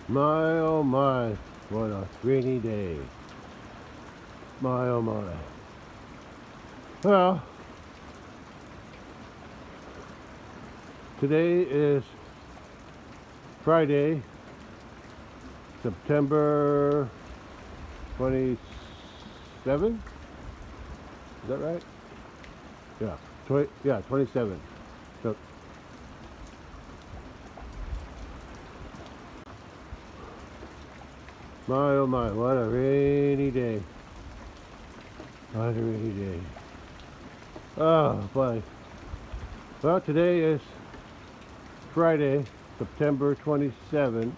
My oh my, what a rainy day. My oh my. Well, today is Friday, September 27th. Is that right? Yeah, 27. So, my oh my, what a rainy day. What a rainy day. Oh boy. Well, today is Friday, September 27,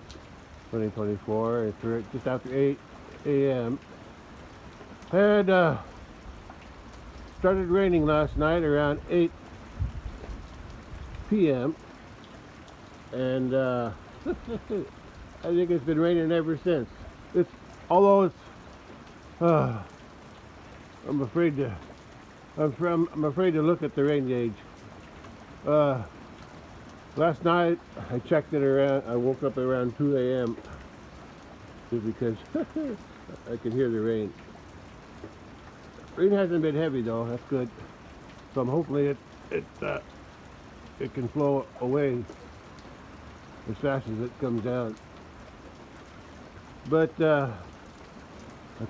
2024. It's just after 8 a.m. And started raining last night around 8 p.m. And I think it's been raining ever since. Although it's I'm afraid to look at the rain gauge. Last night I checked it around. I woke up around 2 a.m. just because I could hear the rain. Rain hasn't been heavy though. That's good. So I'm hopefully it can flow away as fast as it comes down. But I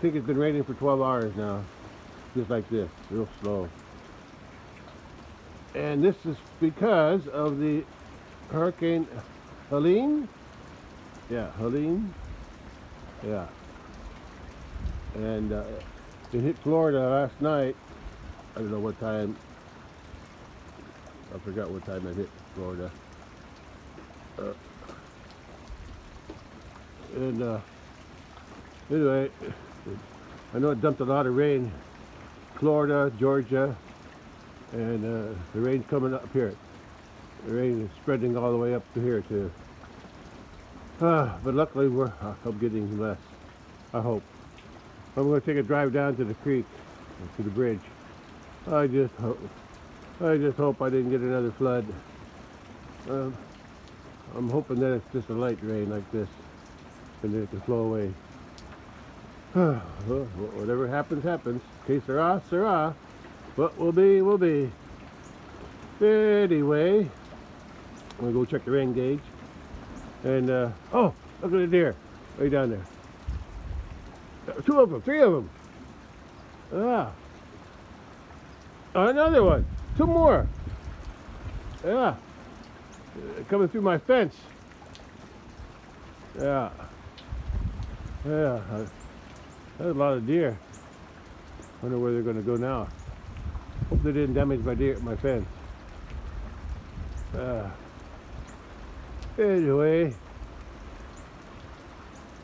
think it's been raining for 12 hours now, just like this, real slow. And this is because of the Hurricane Helene. Yeah, Helene. Yeah. And it hit Florida last night. I don't know what time. I forgot what time it hit Florida. Anyway, I know it dumped a lot of rain. Florida, Georgia, and the rain's coming up here. The rain is spreading all the way up to here too. But luckily I'm getting less. I hope. I'm going to take a drive down to the creek, to the bridge. I just hope I didn't get another flood. I'm hoping that it's just a light rain like this, and then it can flow away. Well, whatever happens, happens. Que sera, sera. What will be, will be. Anyway, I'm gonna go check the rain gauge. And oh, look at the deer, way down there. 2 of them, 3 of them. Ah, another one. 2 more. Yeah, coming through my fence. Yeah. There's a lot of deer. Wonder where they're going to go now. Hope they didn't damage my fence. Anyway,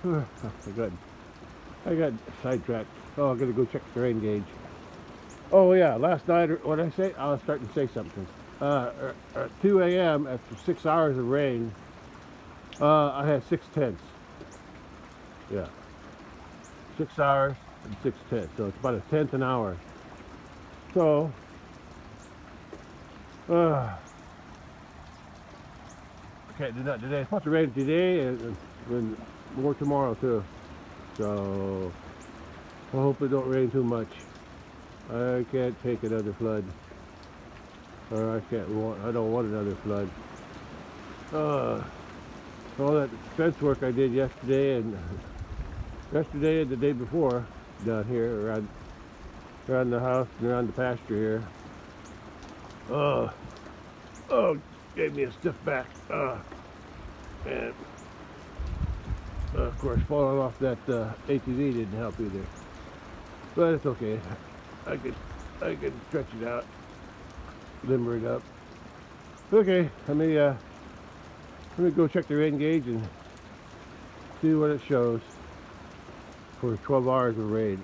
I got sidetracked. Oh, I got to go check the rain gauge. Oh yeah, last night, what did I say? I was starting to say something. At 2 a.m. after 6 hours of rain, I had 6/10. Yeah. 6 hours and 6/10, so it's about a tenth an hour. So, can't do that today. It's supposed to rain today and more tomorrow too. So, I hope it don't rain too much. I can't take another flood, or I don't want another flood. All that fence work I did yesterday and the day before down here around the house and around the pasture here. Oh, gave me a stiff back. And of course falling off that ATV didn't help either. But it's okay. I could stretch it out, limber it up. Okay, let me go check the rain gauge and see what it shows for 12 hours of rain.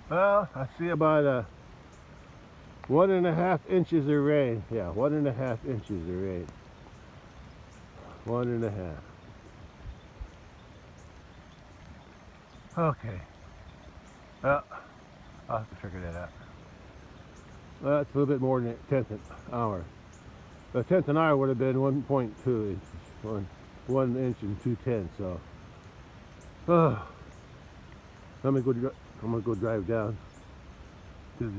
Well, I see about 1.5 inches of rain. Yeah, 1.5 inches of rain. 1.5. Okay. Well, I'll have to figure that out. Well, that's a little bit more than a tenth an hour. A tenth an hour would have been 1.2 inches. 1 inch and 2/10. So, I'm gonna go drive down to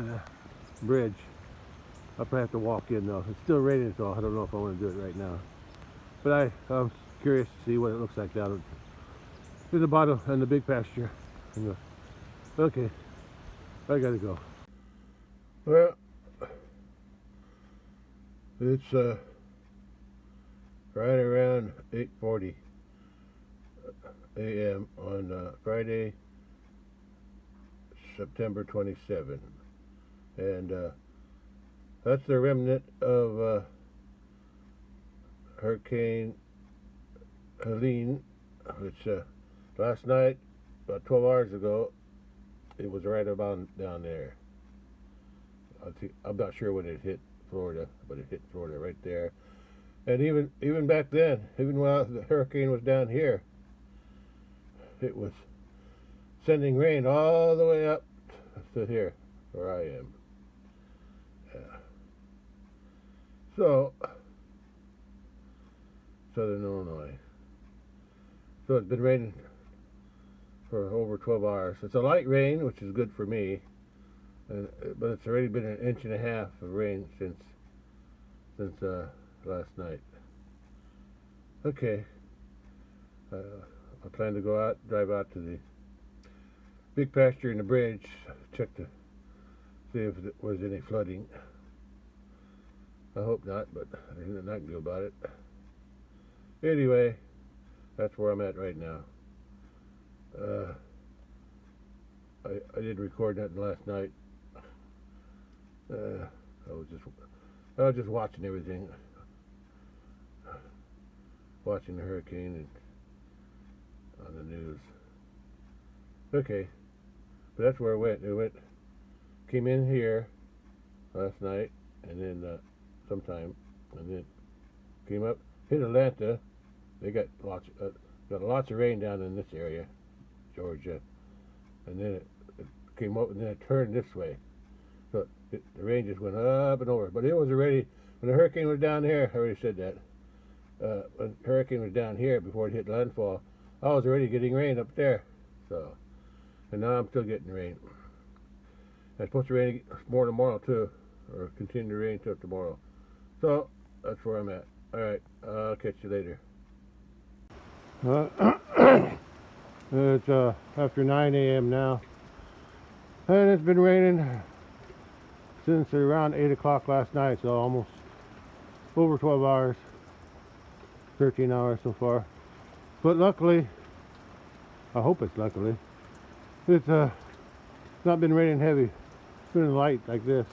the bridge. I'll probably have to walk in though. It's still raining, so I don't know if I want to do it right now. But I'm curious to see what it looks like down in the bottom and the big pasture. Okay, I gotta go. Well, it's right around 8:40 a.m. on Friday, September 27, and that's the remnant of Hurricane Helene. Which last night, about 12 hours ago, it was right about down there. I'm not sure when it hit Florida, but it hit Florida right there. And even back then, even while the hurricane was down here, it was sending rain all the way up to here, where I am. So, Southern Illinois. So it's been raining for over 12 hours. It's a light rain, which is good for me, but it's already been 1.5 inches of rain since last night. Okay, I plan to go out, drive out to the big pasture and the bridge, check to see if there was any flooding. I hope not, but there's nothing I can do about it. Anyway, that's where I'm at right now. I didn't record nothing last night. I was just watching everything, watching the hurricane and on the news. Okay, but that's where it came in here last night, and then sometime, and then came up, hit Atlanta. They got lots of rain down in this area, Georgia, and then it came up, and then it turned this way. So the rain just went up and over. But it was already, when the hurricane was down here, I already said that. When the hurricane was down here before it hit landfall, I was already getting rain up there. So, and now I'm still getting rain. It's supposed to rain more tomorrow too, or continue to rain till tomorrow. So that's where I'm at. All right, I'll catch you later. It's after 9 a.m. now, and it's been raining since around 8 o'clock last night, so almost over 12 hours, 13 hours so far. But luckily, I hope it's luckily, it's not been raining heavy. It's been light like this,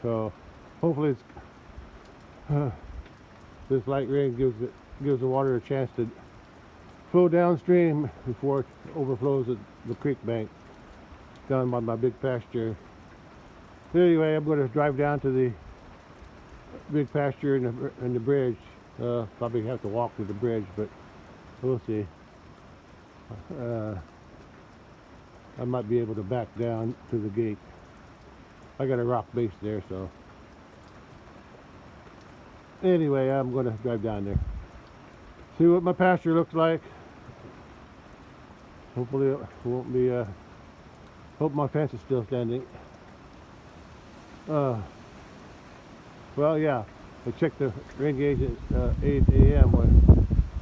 so hopefully this light rain gives the water a chance to flow downstream before it overflows the creek bank down by my big pasture. Anyway, I'm going to drive down to the big pasture and the bridge. Probably have to walk to the bridge, but we'll see. I might be able to back down to the gate. I got a rock base there, so anyway, I'm going to drive down there, see what my pasture looks like. Hopefully it won't be hope my fence is still standing. Well, yeah, I checked the rain gauge at 8 a.m.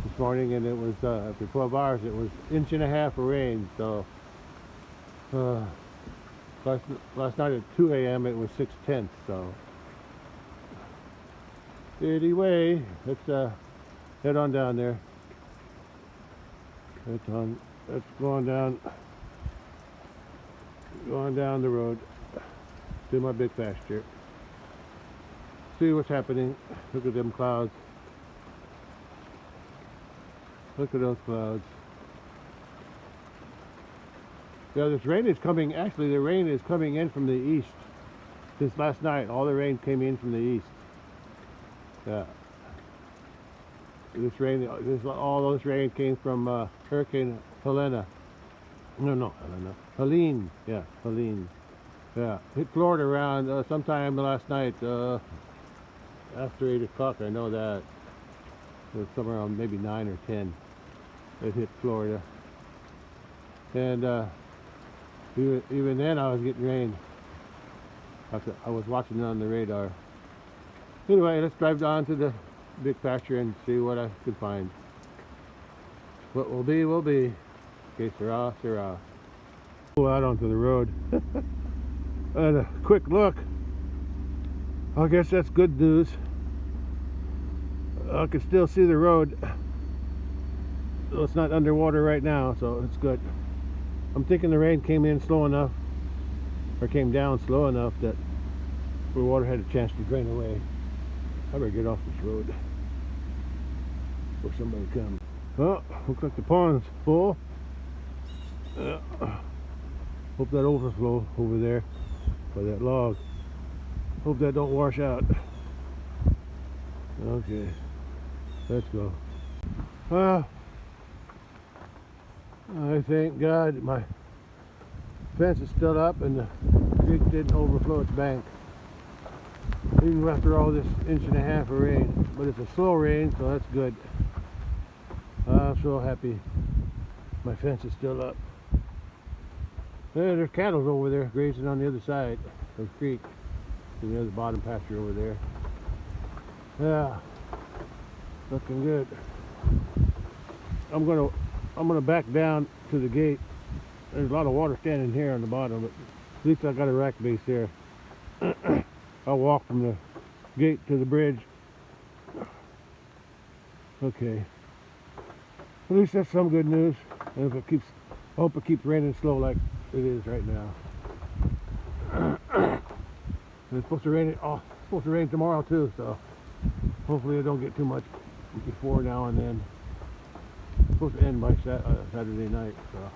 this morning, and it was after 12 hours it was 1.5 inches of rain. So last night at 2 a.m. it was 6/10. So anyway, let's head on down there. It's going down the road to my big pasture. See what's happening. Look at them clouds. Look at those clouds. Yeah, this rain is coming. Actually, the rain is coming in from the east. Since last night, all the rain came in from the east. Yeah. All this rain came from Hurricane Helene. No, Helene. Yeah, Helene. Yeah, hit Florida around sometime last night after 8 o'clock. I know that. It was somewhere around maybe 9 or 10. It hit Florida. And even then I was getting rain. I was watching it on the radar. Anyway, let's drive down to the big pasture and see what I can find. What will be, will be. Okay, sirrah, sirrah. Pull out onto the road. And a quick look. I guess that's good news. I can still see the road. So it's not underwater right now, so it's good. I'm thinking the rain came in slow enough, or came down slow enough that the water had a chance to drain away. I better get off this road before somebody comes. Oh, looks like the pond's full. Hope that overflow over there by that log. Hope that don't wash out. Okay, let's go. I thank God my fence is still up and the creek didn't overflow its bank. Even after all this 1.5 inches of rain. But it's a slow rain, so that's good. I'm so happy my fence is still up. There's cattle over there grazing on the other side of the creek. And there's the bottom pasture over there. Yeah, looking good. I'm gonna back down to the gate. There's a lot of water standing here on the bottom, but at least I got a rack base there. I'll walk from the gate to the bridge. Okay. At least that's some good news. And if it keeps, I hope it keeps raining slow like it is right now. And it's supposed to rain. Oh, it's supposed to rain tomorrow too. So hopefully it don't get too much before now and then. It's supposed to end by Saturday night. So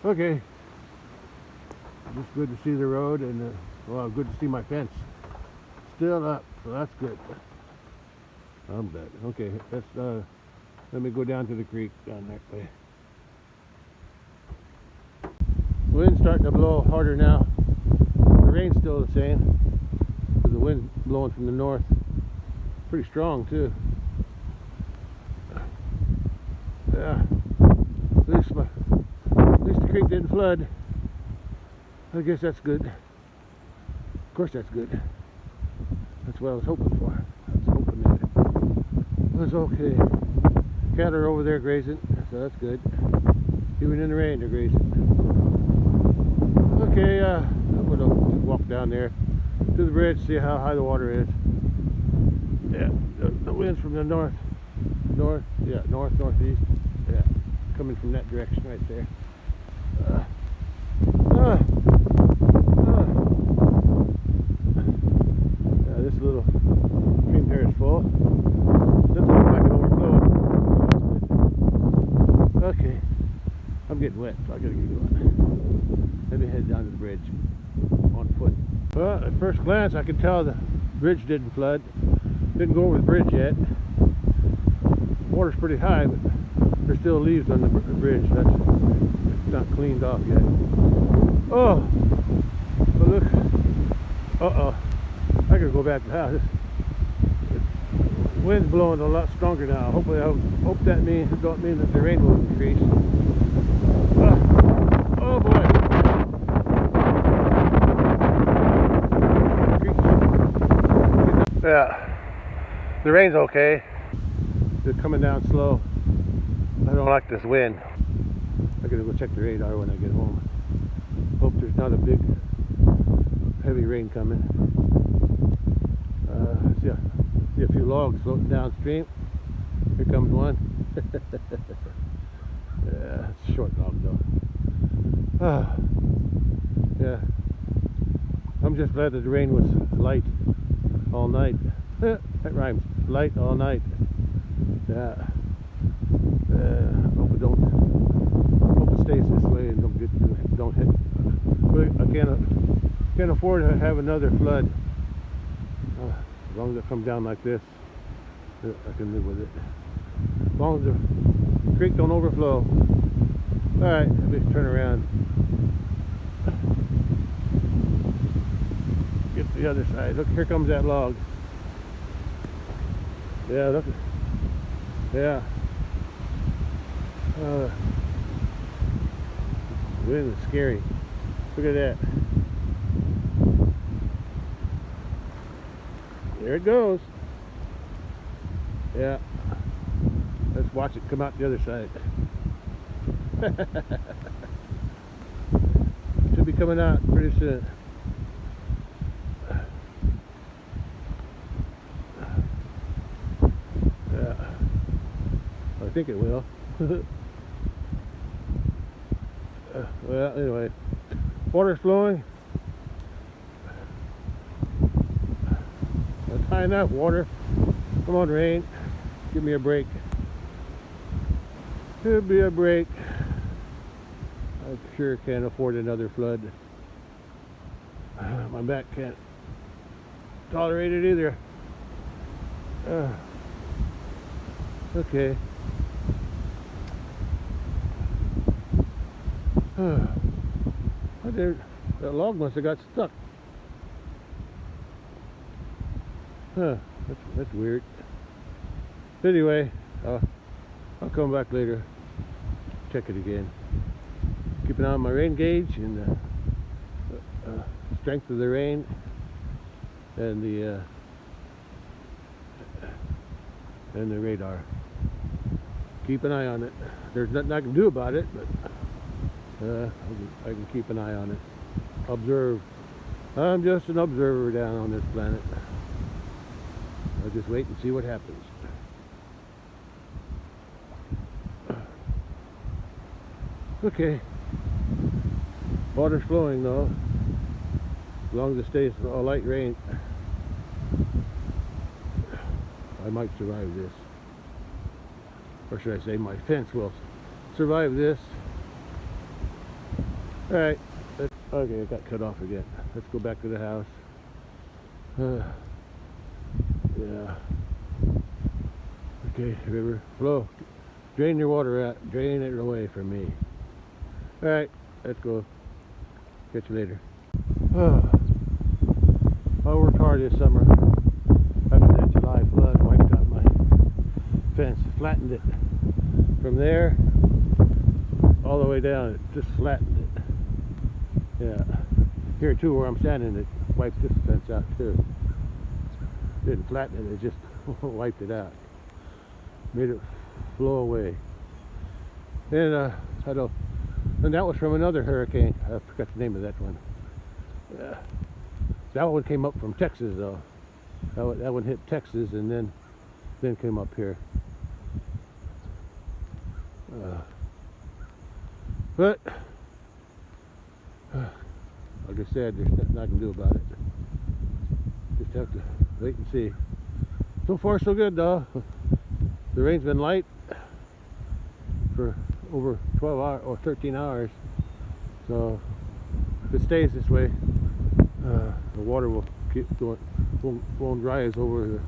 okay. Just good to see the road and well, good to see my fence still up. So that's good. I'm good. Okay, let's let me go down to the creek down that way. Wind's starting to blow harder now. The rain's still the same. The wind's blowing from the north. Pretty strong too. Yeah. At least the creek didn't flood. I guess that's good. Of course that's good. That's what I was hoping for. I was hoping that it was okay. Cattle are over there grazing, so that's good. Even in the rain they're grazing. Okay, I'm gonna walk down there to the bridge, see how high the water is. Yeah, the wind's from the northeast. Yeah, coming from that direction right there. Yeah, this little stream here is full. Doesn't look like it overflowed. Okay, I'm getting wet, so I gotta get going. Let me head down to the bridge on foot. Well, at first glance, I could tell the bridge didn't flood. Didn't go over the bridge yet. Water's pretty high, but there's still leaves on the bridge. It's not cleaned off yet. Oh, but look. Uh-oh. I gotta go back to the house. The wind's blowing a lot stronger now. Hopefully, I hope that don't mean that the rain will increase. Oh boy. Yeah, the rain's okay. It's coming down slow. I don't like this wind. I gotta go check the radar when I get home. Hope there's not a big, heavy rain coming. See a few logs floating downstream. Here comes one. Yeah, it's a short log though. Yeah. I'm just glad that the rain was light all night. That rhymes. Light all night. Yeah. Hope it stays this way and don't hit. But I can't afford to have another flood. As long as it comes down like this, I can live with it. As long as the creek don't overflow. All right, let me turn around. the other side. Look, here comes that log. Yeah, look. Yeah. Wind is scary. Look at that. There it goes. Yeah. Let's watch it come out the other side. Should be coming out pretty soon. Yeah. I think it will. Well, anyway, water's flowing. That's high enough, water. Come on, rain. Give me a break. Give me a break. I sure can't afford another flood. My back can't tolerate it either. Okay. That log must have got stuck. That's weird. Anyway, I'll come back later, check it again. Keep an eye on my rain gauge and the strength of the rain and the radar. Keep an eye on it. There's nothing I can do about it, but I can keep an eye on it. Observe. I'm just an observer down on this planet. I'll just wait and see what happens. Okay. Water's flowing though. As long as it stays a light rain, I might survive this. Or should I say my fence will survive this. Alright. Okay, it got cut off again. Let's go back to the house. Yeah. Okay, river, flow. Drain your water out. Drain it away from me. Alright, let's go. Catch you later. I worked hard this summer. After that July flood, wiped out my fence, flattened it. From there, all the way down, it just flattened it. Yeah. Here too, where I'm standing, it wiped this fence out too. Didn't flatten it, it just wiped it out. Made it flow away. And and that was from another hurricane. I forgot the name of that one. That one came up from Texas though. That one hit Texas and then came up here. But like I said, there's nothing I can do about it. Just have to wait and see. So far so good though. The rain's been light for over 12 hours or 13 hours. So if it stays this way, the water will keep going, won't rise over the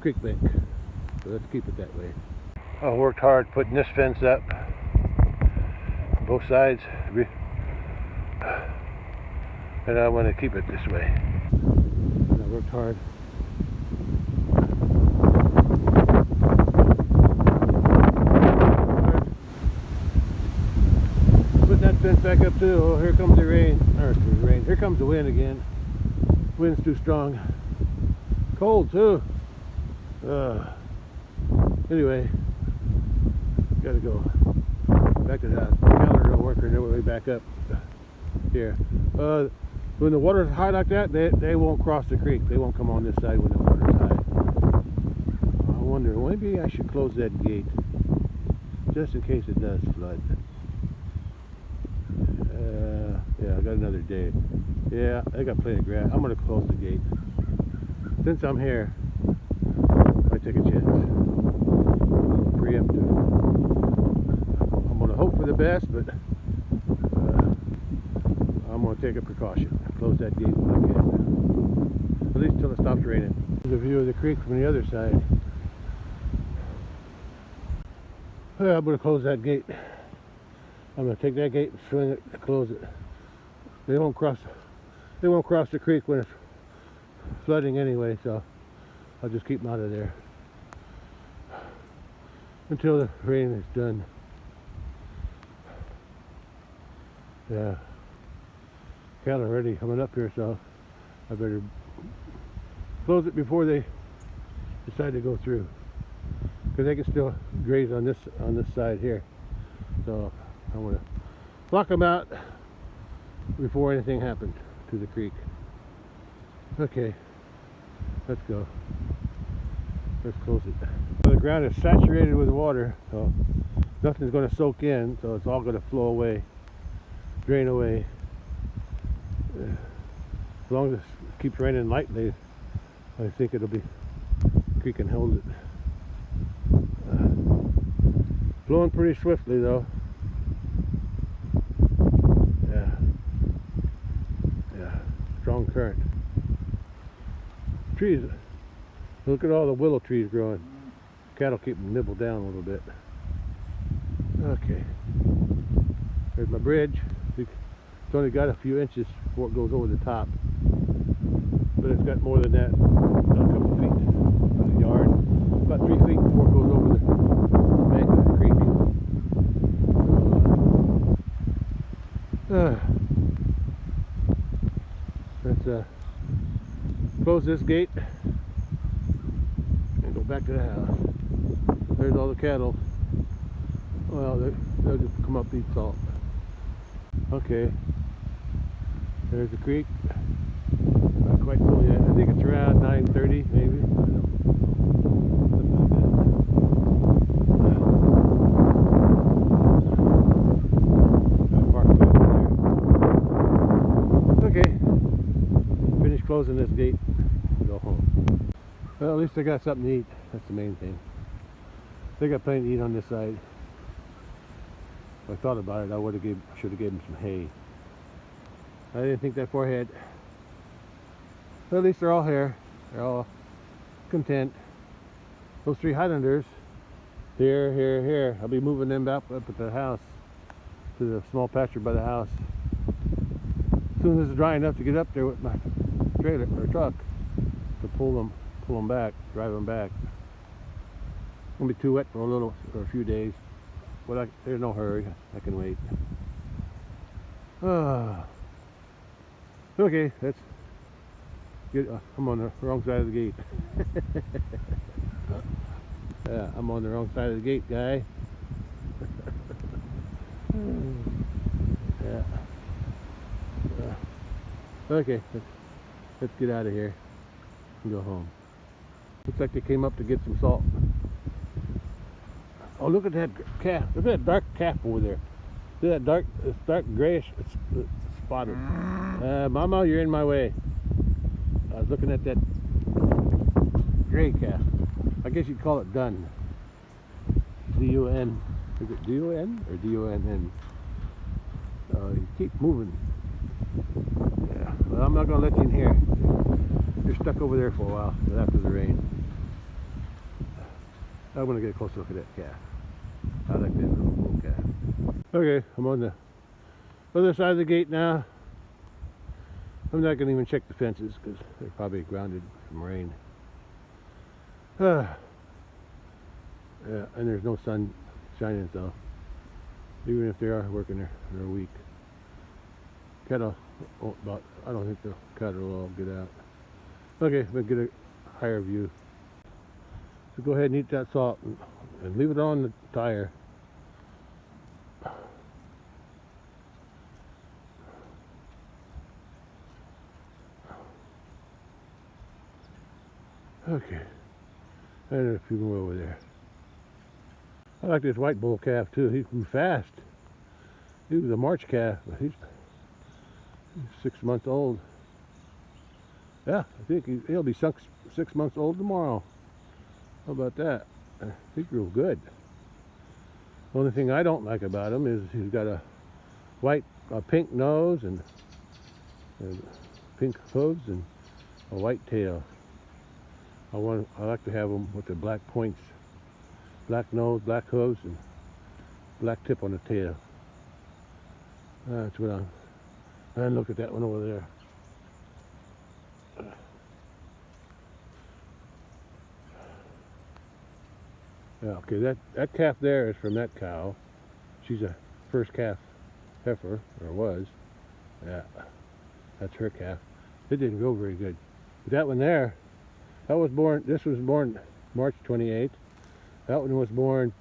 creek bank. So let's keep it that way. I worked hard putting this fence up, both sides, and I want to keep it this way. And I worked hard. Putting that fence back up too. Oh, here comes the rain. Or the rain. Here comes the wind again. Wind's too strong. Cold too. Anyway, gotta go back to the house. The calendar don't work, and way back up here. When the water's high like that, they won't cross the creek. They won't come on this side when the water's high. I wonder, maybe I should close that gate just in case it does flood. Yeah, I got another day. Yeah, I got plenty of grass. I'm gonna close the gate. Since I'm here, I take a chance. Preemptive. I'm gonna hope for the best, but I'm gonna take a precaution. Close that gate when I can. At least till it stops raining. Here's a view of the creek from the other side. Yeah, I'm gonna close that gate. I'm gonna take that gate and swing it, close it. They won't cross the creek when flooding anyway, so I'll just keep them out of there until the rain is done. Yeah, cattle are already coming up here, so I better close it before they decide to go through, because they can still graze on this side here. So I want to block them out before anything happens to the creek. Okay, let's go. Let's close it. The ground is saturated with water, so nothing's going to soak in, so it's all going to flow away, drain away. As long as it keeps raining lightly, I think it'll be, the creek can hold it. Flowing pretty swiftly though. Yeah, strong current. Trees, look at all the willow trees growing. Cattle keep them nibbled down a little bit. Okay, there's my bridge. It's only got a few inches before it goes over the top, but it's got more than that, a couple of feet on the yard, about 3 feet before it goes over the bank of the creek. Let's close this gate and go back to the house. There's all the cattle. Well, they'll just come up and eat salt. Okay, there's the creek. Not quite full yet. I think it's around 9:30 maybe. Okay, finish closing this gate and go home. Well, at least I got something to eat. That's the main thing. They got plenty to eat on this side. If I thought about it, I should have given them some hay. I didn't think that far ahead. But at least they're all here. They're all content. Those 3 Highlanders, here, here, here. I'll be moving them up at the house, to the small pasture by the house. As soon as it's dry enough to get up there with my trailer or truck to pull them back, drive them back. It's gonna be too wet for a few days, but there's no hurry. I can wait. Okay, let's get. I'm on the wrong side of the gate. Yeah, I'm on the wrong side of the gate, guy. Yeah. Okay, let's get out of here and go home. Looks like they came up to get some salt. Oh, look at that calf. Look at that dark calf over there. See that dark grayish spotted. Mama, you're in my way. I was looking at that gray calf. I guess you'd call it dun. D-U-N. Is it D-U-N or D-U-N-N? You keep moving. Yeah. Well, I'm not going to let you in here. You're stuck over there for a while after the rain. I want to get a closer look at that calf. I like that little calf. Okay, I'm on the other side of the gate now. I'm not going to even check the fences because they're probably grounded from rain. Yeah, and there's no sun shining, so even if they are working there, they're weak. Cattle, I don't think the cattle will all get out. Okay, we'll get a higher view. So go ahead and eat that salt and leave it on the tire. Okay, and a few more over there. I like this white bull calf too. He grew fast. He was a March calf, but he's 6 months old. Yeah, I think he'll be 6 months old tomorrow. How about that? He grew good. The only thing I don't like about him is he's got a pink nose and pink hooves and a white tail. I like to have them with the black points, black nose, black hooves, and black tip on the tail. That's what and look at that one over there. Yeah, okay, that calf there is from that cow. She's a first calf heifer, or was. Yeah, that's her calf. It didn't go very good. But that one there, this was born March 28th. That one was born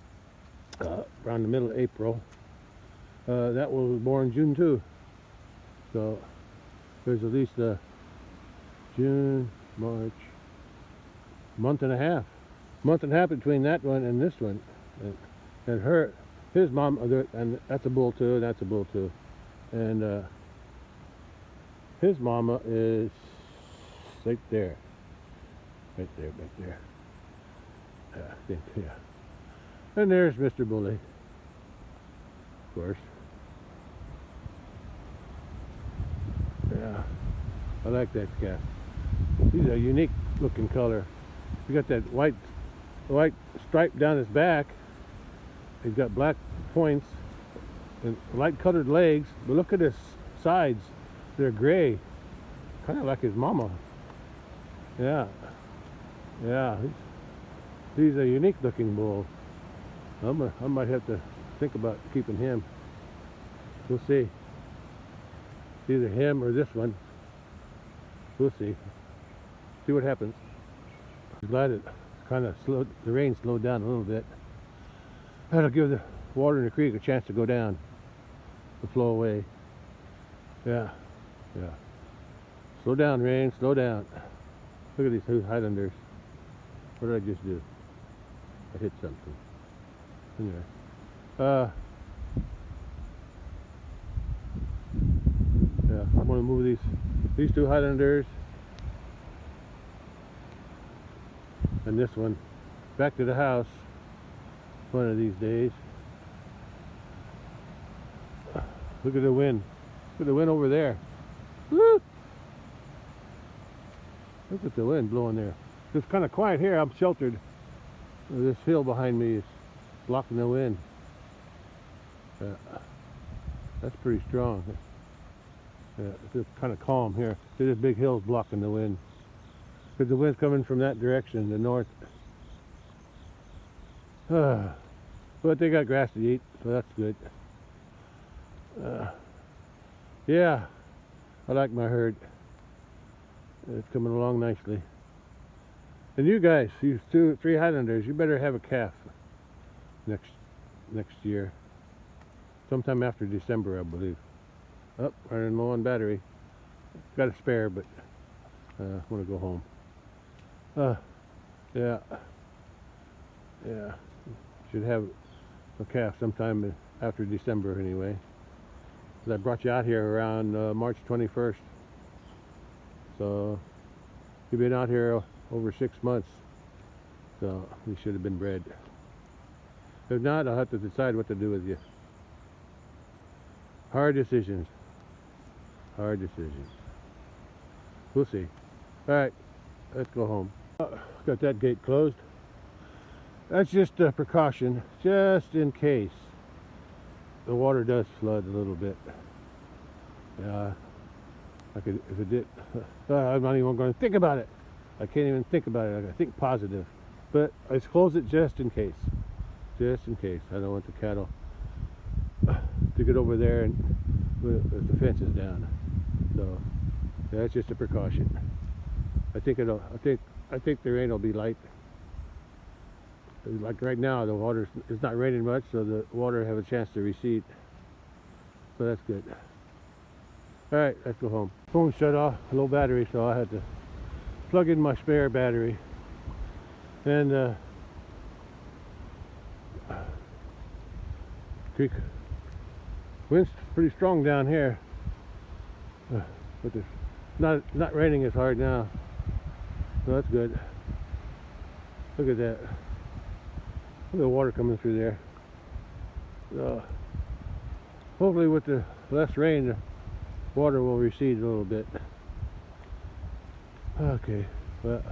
around the middle of April. That one was born June 2. So there's at least a June, March, month and a half between that one and this one. And his mom, and that's a bull too, and that's a bull too. And his mama is right there. Right there. Yeah, I think, yeah. And there's Mr. Bully, of course. Yeah, I like that calf. He's a unique looking color. He got that white stripe down his back. He's got black points and light colored legs, but look at his sides. They're gray, kind of like his mama. Yeah, he's a unique looking bull. I might have to think about keeping him. We'll see. Either him or this one. We'll see. See what happens. I'm glad it the rain slowed down a little bit. That'll give the water in the creek a chance to go down, to flow away. Yeah. Slow down, rain, slow down. Look at these two Highlanders. What did I just do? I hit something. Anyway. Yeah, I'm gonna move these two Highlanders and this one back to the house one of these days. Look at the wind. Look at the wind over there. Woo! Look at the wind blowing there. It's kind of quiet here. I'm sheltered. This hill behind me is blocking the wind. That's pretty strong. It's kind of calm here. See, this big hill's blocking the wind. Because the wind's coming from that direction, the north. But they got grass to eat, so that's good. Yeah, I like my herd. It's coming along nicely. And you guys, you three Highlanders, you better have a calf next year. Sometime after December, I believe. Oh, running low on battery. Got a spare, but I want to go home. Yeah. Should have a calf sometime after December anyway. 'Cause I brought you out here around March 21st. So you've been out here over 6 months. So you should have been bred. If not, I'll have to decide what to do with you. Hard decisions. We'll see. All right, let's go home. Got that gate closed. That's just a precaution, just in case the water does flood a little bit. If it did, I'm not even going to think about it. I can't even think about it. I think positive. But I close it just in case. Just in case. I don't want the cattle to get over there and if the fence is down. So that's just a precaution. I think the rain will be light. Like right now, the water is not raining much, so the water have a chance to recede. So that's good. All right, let's go home. Phone shut off, low battery, so I had to plug in my spare battery. And creek wind's pretty strong down here, but it's not raining as hard now, so that's good. Look at that. Look at the water coming through there. Hopefully with the less rain, the water will recede a little bit. Okay, well,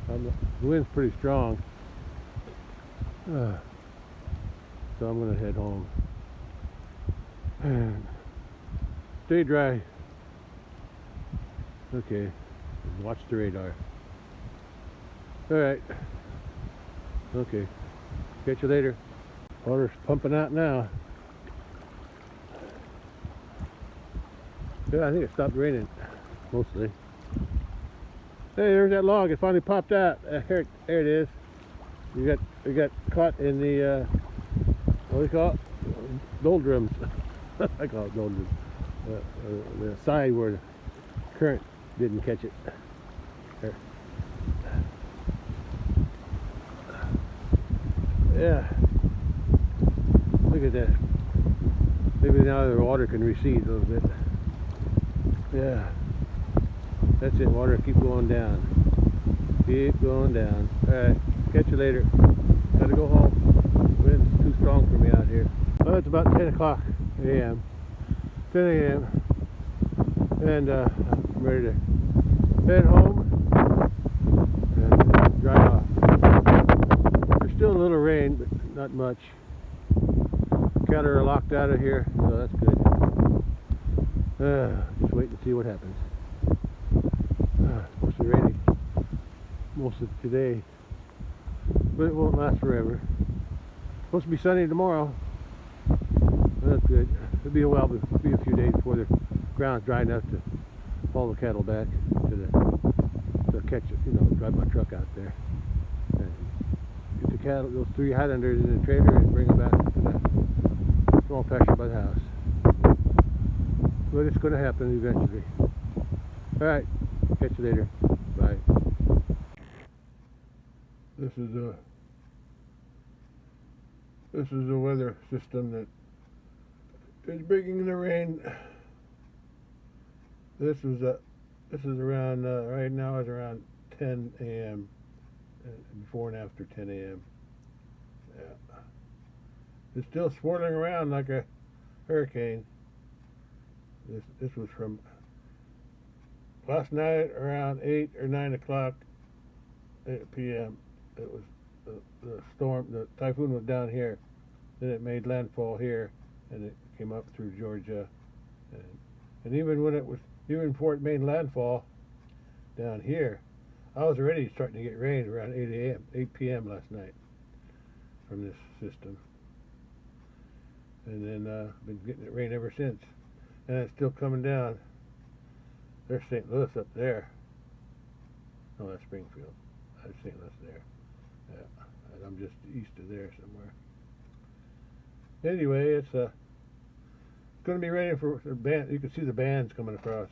the wind's pretty strong, so I'm gonna head home and stay dry. Okay, watch the radar. All right, Okay. Catch you later. Water's pumping out now. Yeah, I think it stopped raining, mostly. Hey, there's that log. It finally popped out. Here it is. We got caught in the what do you call it? Doldrums. I call it doldrums. The side where the current didn't catch it. There. Yeah. Look at that. Maybe now the water can recede a little bit. Yeah. That's it. Water keep going down. Keep going down. Alright. Catch you later. Gotta go home. Wind's too strong for me out here. Well, it's about 10 o'clock a.m. 10 a.m. And I'm ready to head home and dry off. There's still a little rain, but not much. Cattle are locked out of here, so that's good. Just wait and see what happens. Supposed to be raining most of today, but it won't last forever. Supposed to be sunny tomorrow. That's good. It'll be a while, but it'll be a few days before the ground's dry enough to haul the cattle back to catch it. You know, drive my truck out there and get the cattle, those 3 Highlanders in the trailer, and bring them back to the small pasture by the house. But it's going to happen eventually. All right, catch you later. Bye. This is the weather system that is bringing the rain. This is around right now is around 10 a.m. Before and after 10 a.m. Yeah. It's still swirling around like a hurricane. This was from last night around 8 or 9 o'clock p.m. It was the storm, the typhoon was down here. Then it made landfall here, and it came up through Georgia. And even before it made landfall down here, I was already starting to get rain around 8 p.m. last night from this system. And then been getting it rain ever since. And it's still coming down. There's St. Louis up there. Oh, that's Springfield. That's St. Louis there. Yeah, and I'm just east of there somewhere. Anyway, it's going to be raining for the band. You can see the bands coming across.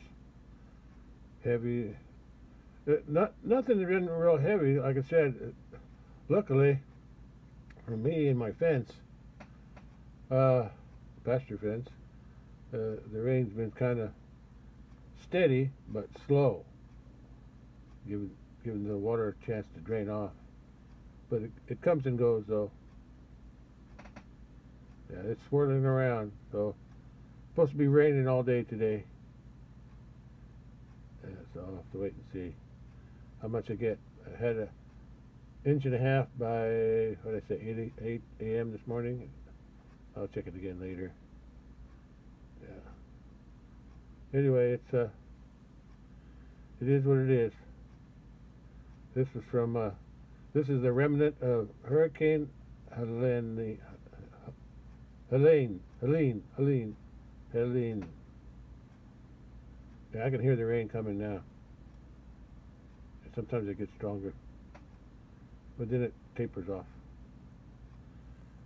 Heavy. Nothing been real heavy. Like I said, luckily for me and my fence, pasture fence, the rain's been kind of steady but slow, giving the water a chance to drain off. But it comes and goes though. Yeah, it's swirling around. So it's supposed to be raining all day today. Yeah, so I'll have to wait and see how much I get. I had 1.5 inches by what did I say 8 a.m. this morning. I'll check it again later. Yeah. Anyway, it is what it is. This is from this is the remnant of Hurricane Helene. Helene. Yeah, I can hear the rain coming now. And sometimes it gets stronger, but then it tapers off.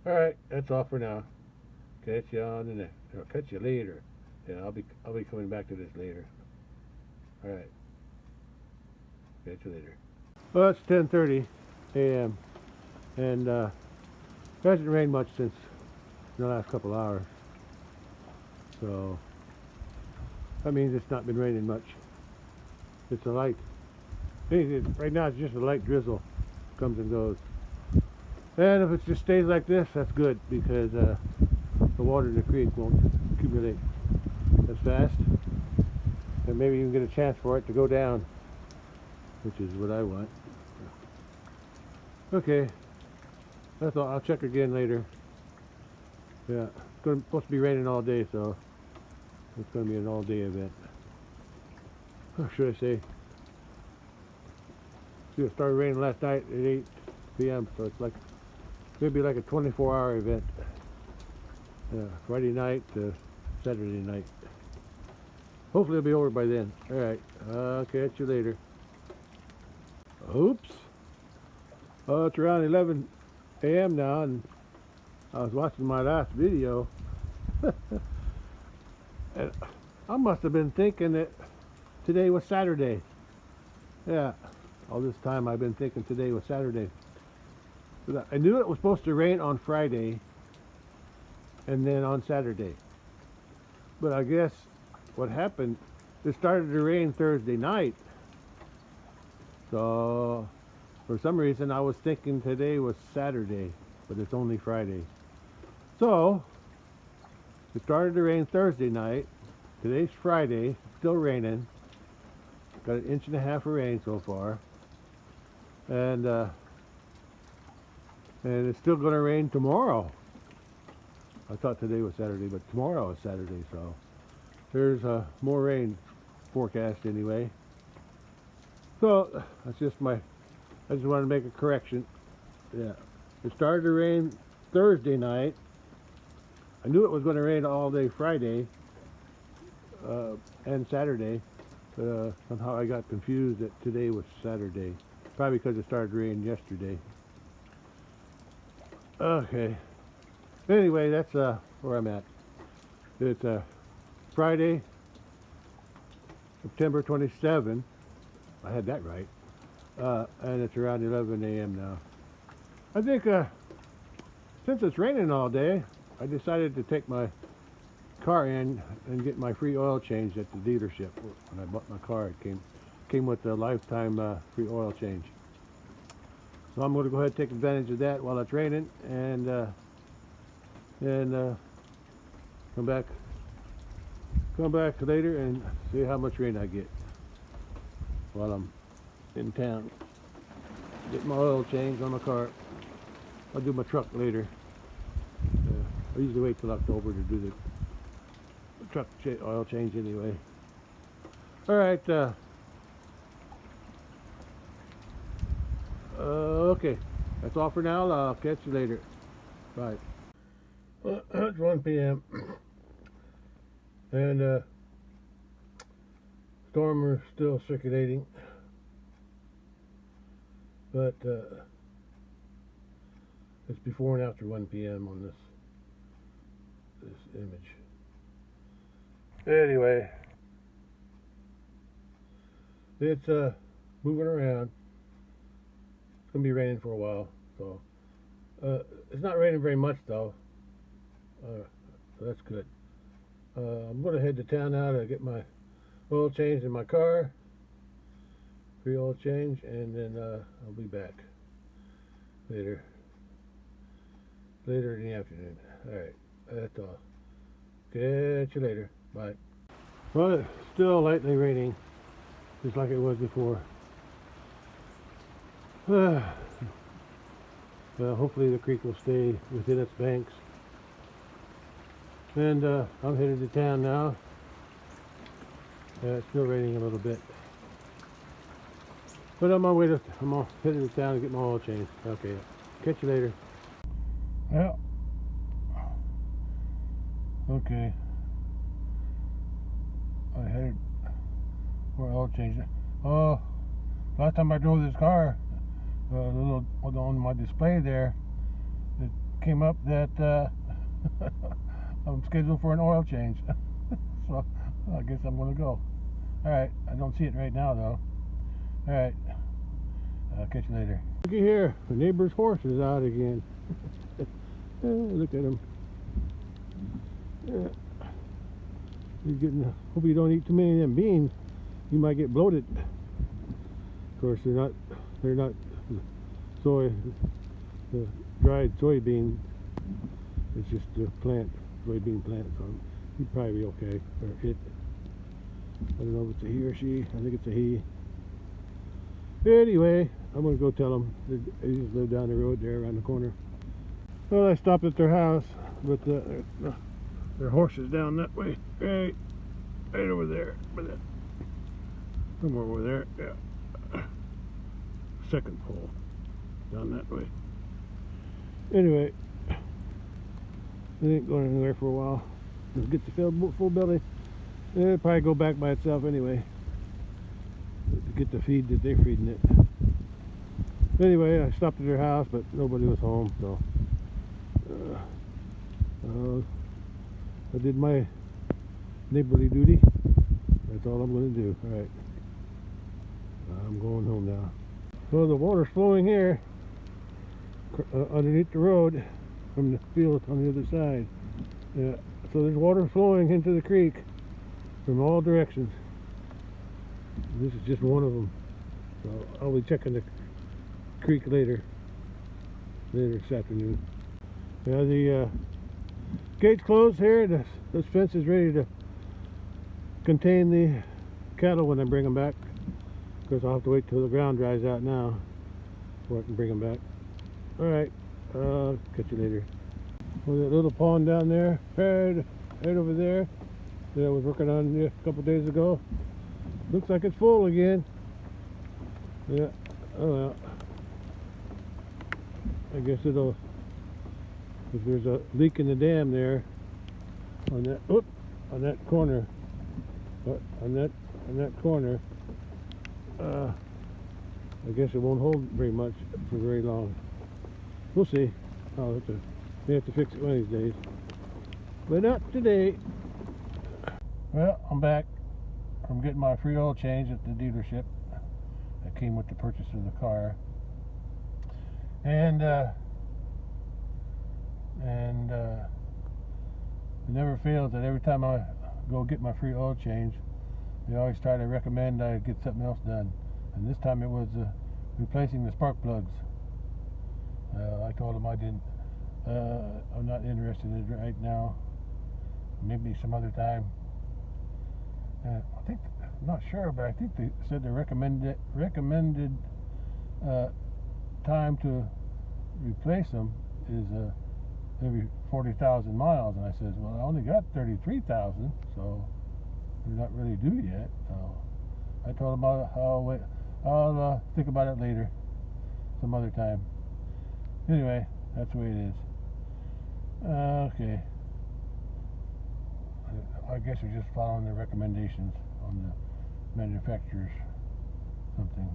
All right, that's all for now. Catch you on the next. I'll catch you later. Yeah, I'll be coming back to this later. All right. Catch you later. Well, it's 10:30 a.m. and it hasn't rained much since the last couple hours. So that means it's not been raining much. It's a light. Right now it's just a light drizzle, comes and goes. And if it just stays like this, that's good, because the water in the creek won't accumulate as fast, and maybe you can get a chance for it to go down, which is what I want. Okay, that's all. I'll check again later. Yeah, it's supposed to be raining all day, so it's going to be an all-day event. Or should I say? See, it started raining last night at 8 p.m., so it's like Maybe like a 24-hour event. Friday night to Saturday night. Hopefully it'll be over by then. Alright, I'll catch you later. Oops. Oh, it's around 11 a.m. now, and I was watching my last video. And I must have been thinking that today was Saturday. Yeah, all this time I've been thinking today was Saturday. But I knew it was supposed to rain on Friday and then on Saturday. But I guess what happened, it started to rain Thursday night. So for some reason I was thinking today was Saturday, but it's only Friday. So it started to rain Thursday night. Today's Friday, still raining. Got 1.5 inches of rain so far. And it's still going to rain tomorrow. I thought today was Saturday, but tomorrow is Saturday, so there's more rain forecast anyway. So that's just I just wanted to make a correction. Yeah, it started to rain Thursday night. I knew it was going to rain all day Friday and Saturday. Somehow I got confused that today was Saturday. Probably because it started to rain yesterday. Okay. Anyway, that's where I'm at. It's Friday, September 27. I had that right. And it's around 11 a.m. now. I think since it's raining all day, I decided to take my car in and get my free oil change at the dealership. When I bought my car, it came with a lifetime free oil change. So I'm going to go ahead and take advantage of that while it's raining, and come back later and see how much rain I get while I'm in town. Get my oil change on my car. I'll do my truck later. I usually wait till October to do the truck oil change anyway. All right. Okay, that's all for now. I'll catch you later. Bye. Well, it's 1 p.m. and storm are still circulating, but it's before and after 1 p.m. on this image. Anyway, it's moving around. It's gonna be raining for a while, so it's not raining very much though, so that's good. I'm gonna head to town now to get my oil changed in my car, free oil change, and then I'll be back later in the afternoon. All right, that's all. Catch you later. Bye. Well, it's still lightly raining, just like it was before. Well, hopefully the creek will stay within its banks. And I'm headed to town now. It's still raining a little bit. But I'm headed to town to get my oil changed. Okay, catch you later. Well, okay. I headed for oil change. Oh, last time I drove this car, the little on my display there, it came up that I'm scheduled for an oil change. So I guess I'm going to go. Alright, I don't see it right now though. Alright, I'll catch you later. Looky here, the neighbor's horse is out again. Look at him. He's getting, hope you don't eat too many of them beans. You might get bloated. Of course, they're not soy, the dried soybean. It's just a plant, soybean plant. So he'd probably be okay, or it. I don't know if it's a he or she. I think it's a he. Anyway, I'm gonna go tell them. They just live down the road there, around the corner. Well, I stopped at their house, but their horse is down that way. Right over there. Somewhere over there. Yeah. Second pole. Down that way. Anyway, it ain't going anywhere for a while. It'll get the full belly. It'll probably go back by itself anyway. To get the feed that they're feeding it. Anyway, I stopped at their house, but nobody was home, so I did my neighborly duty. That's all I'm going to do. All right, I'm going home now. So the water's flowing here underneath the road from the field on the other side. Yeah, so there's water flowing into the creek from all directions. This is just one of them. So I'll be checking the creek later this afternoon. Yeah, the gate's closed here. This fence is ready to contain the cattle when I bring them back. Of course, I'll have to wait till the ground dries out now before I can bring them back. Alright, catch you later. Well, that little pond down there, right over there, that I was working on a couple days ago, looks like it's full again. Yeah, oh well. I guess it'll, if there's a leak in the dam there, on that corner, on that corner, I guess it won't hold very much for very long. We'll see. We have to fix it one of these days, but not today. Well, I'm back from getting my free oil change at the dealership that came with the purchase of the car, and it never fails that every time I go get my free oil change, they always try to recommend I get something else done, and this time it was replacing the spark plugs. I told them I didn't. I'm not interested in it right now. Maybe some other time. I think, I'm not sure, but I think they said the recommended time to replace them is every 40,000 miles. And I said, well, I only got 33,000, so they're not really due yet. So I told them I'll think about it later, some other time. Anyway, that's the way it is. Okay. I guess we're just following the recommendations on the manufacturers. Something.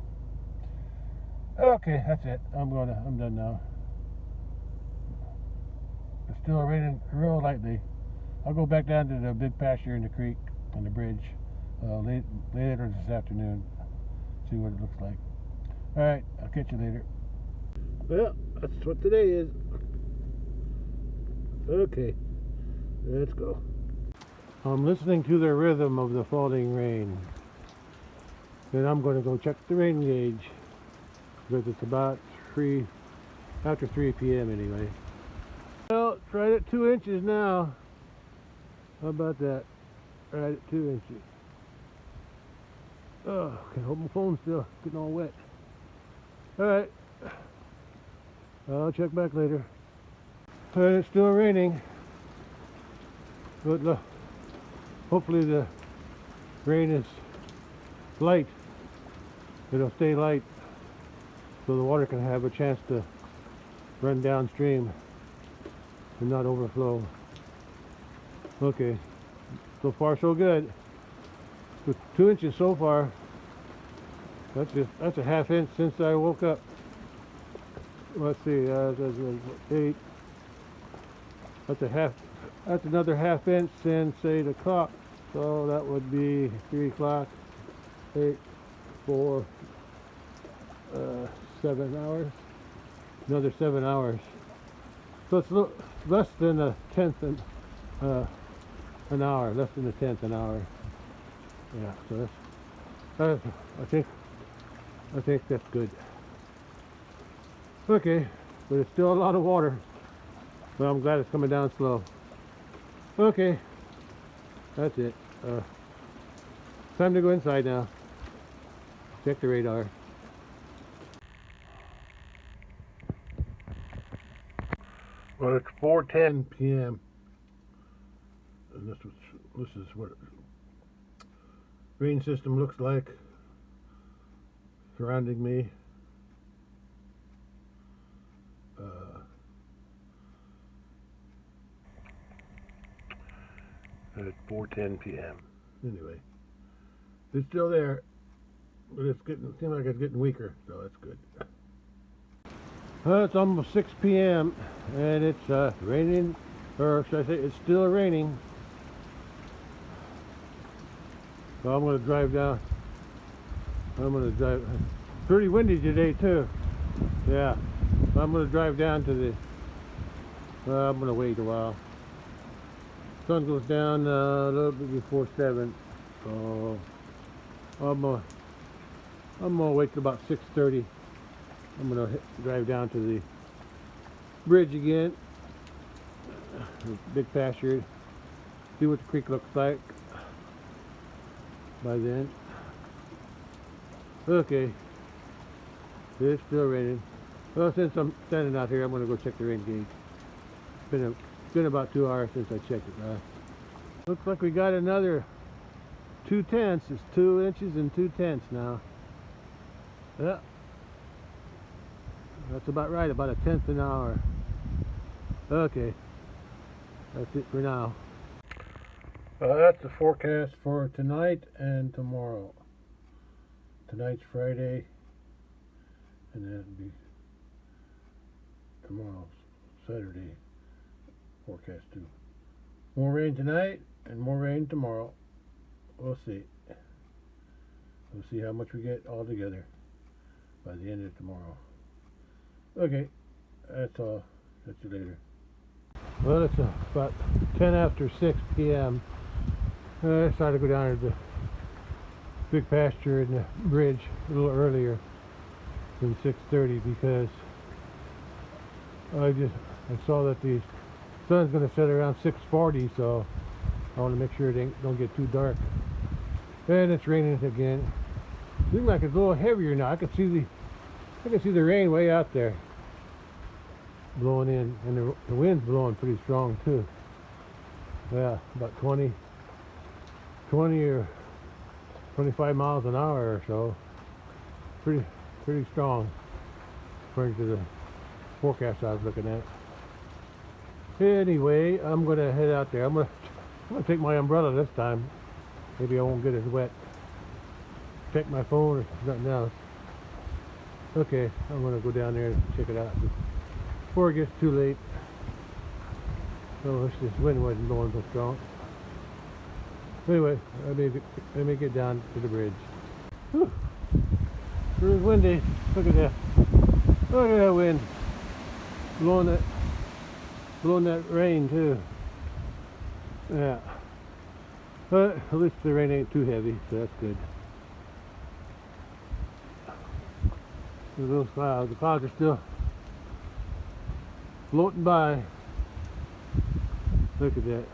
Okay, that's it. I'm done now. It's still raining real lightly. I'll go back down to the big pasture in the creek on the bridge later this afternoon. See what it looks like. All right, I'll catch you later. Well, that's what today is. Okay, let's go. I'm listening to the rhythm of the falling rain. Then I'm going to go check the rain gauge, because it's about after 3 p.m. anyway. Well, it's right at 2 inches now. How about that? Right at 2 inches. Oh, I hope my phone's still getting all wet. Alright. I'll check back later. But it's still raining. But hopefully the rain is light. It'll stay light so the water can have a chance to run downstream and not overflow. Okay, so far so good. With 2 inches so far, that's a half inch since I woke up. Let's see, that's 8. That's another half inch since 8 o'clock. So that would be 3 o'clock, 8, 4, 7 hours. Another 7 hours. So it's less than a tenth an hour. Less than a tenth an hour. Yeah. So that's I think that's good. Okay, but it's still a lot of water. But I'm glad it's coming down slow. Okay, that's it. Time to go inside now. Check the radar. Well, it's 4:10 p.m. and this is what rain system looks like surrounding me. at 4:10 p.m. Anyway, it's still there, but it's seems like it's getting weaker, so that's good. It's almost 6 p.m. and it's raining, or should I say it's still raining. So I'm going to drive down. Pretty windy today too. Yeah. So I'm going to drive down to the, I'm going to wait a while. Sun goes down a little bit before 7. So I'm going to wait till about 6:30. I'm going to drive down to the bridge again. Big pasture. See what the creek looks like by then. Okay. It's still raining. Well, since I'm standing out here, I'm going to go check the rain gauge. It's been about 2 hours since I checked it last. Looks like we got another 2/10. It's 2 inches and 2/10 now. Yeah. That's about right, about 1/10 an hour. Okay. That's it for now. That's the forecast for tonight and tomorrow. Tonight's Friday, and then it'll be tomorrow's Saturday forecast too. More rain tonight and more rain tomorrow. We'll see. We'll see how much we get all together by the end of tomorrow. Okay, that's all. Catch you later. Well, it's about 10 after 6 p.m. I decided to go down to the big pasture and the bridge a little earlier than 6:30 because I saw that the sun's going to set around 6:40, so I want to make sure it don't get too dark. And it's raining again. Seems like it's a little heavier now. I can see the rain way out there blowing in, and the wind's blowing pretty strong too. Yeah, about 20 or 25 miles an hour or so. Pretty strong according to the forecast I was looking at. Anyway, I'm gonna head out there. I'm gonna take my umbrella this time. Maybe I won't get as wet. Check my phone or something else. Okay, I'm gonna go down there and check it out before it gets too late. I wish this wind wasn't blowing so strong. Anyway, let me get down to the bridge. Whew. It was windy. Look at that. Look at that wind. Blowing that rain too. Yeah. But at least the rain ain't too heavy, so that's good. There's those clouds. The clouds are still floating by. Look at that.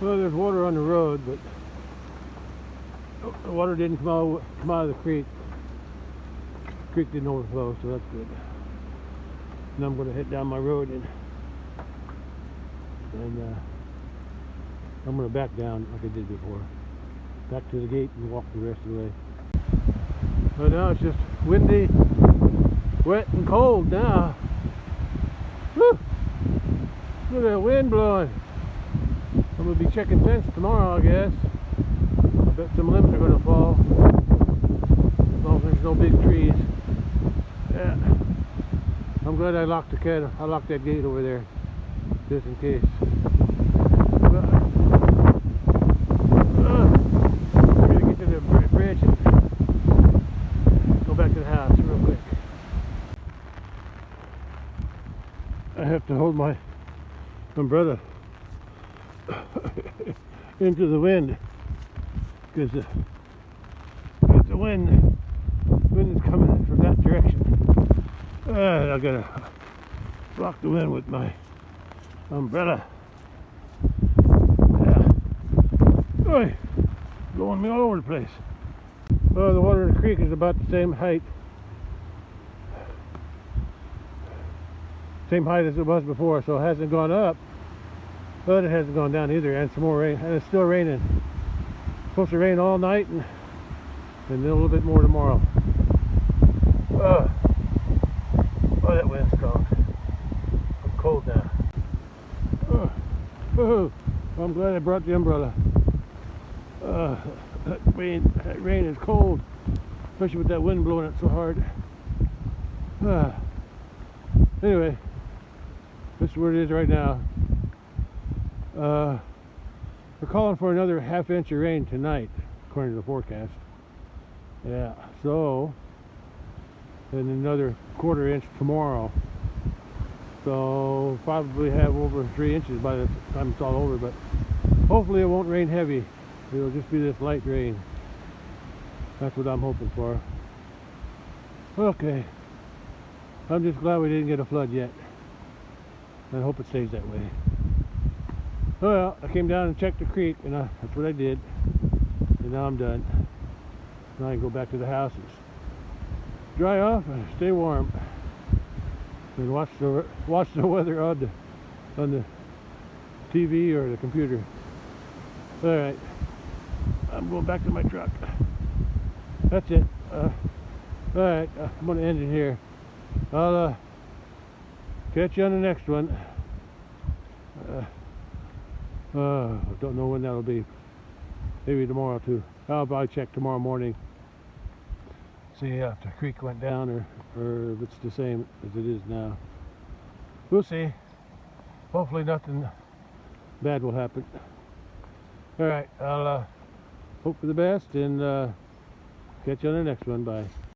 Well, there's water on the road, but the water didn't come out of the creek. The creek didn't overflow, so that's good. Now I'm going to head down my road and I'm going to back down like I did before. Back to the gate and walk the rest of the way. But now it's just windy, wet and cold now. Woo! Look at that wind blowing. I'm going to be checking fence tomorrow, I guess. I bet some limbs are going to fall. As long as there's no big trees. Yeah. I'm glad I locked that gate over there, just in case. I'm going to get to the bridge and go back to the house real quick. I have to hold my umbrella into the wind because the wind is coming from that direction. I gotta block the wind with my umbrella. Yeah. Oy, blowing me all over the place. Well, the water in the creek is about the same height as it was before, so it hasn't gone up. But it hasn't gone down either, and some more rain, and it's still raining. It's supposed to rain all night and then a little bit more tomorrow. Oh, that wind's strong. I'm cold now. I'm glad I brought the umbrella. That rain is cold, especially with that wind blowing it so hard. Anyway, this is where it is right now. We're calling for another half-inch of rain tonight, according to the forecast. Yeah, so, and another quarter-inch tomorrow. So, probably have over 3 inches by the time it's all over, but hopefully it won't rain heavy. It'll just be this light rain. That's what I'm hoping for. Okay. I'm just glad we didn't get a flood yet. I hope it stays that way. Well, I came down and checked the creek, and that's what I did. And now I'm done. Now I can go back to the house and dry off and stay warm. And watch the weather on the TV or the computer. All right. I'm going back to my truck. That's it. All right. I'm going to end it here. I'll catch you on the next one. Don't know when that'll be. Maybe tomorrow too. I'll probably check tomorrow morning. See if the creek went down or if it's the same as it is now. We'll see. Hopefully nothing bad will happen. Alright, I'll hope for the best and catch you on the next one. Bye.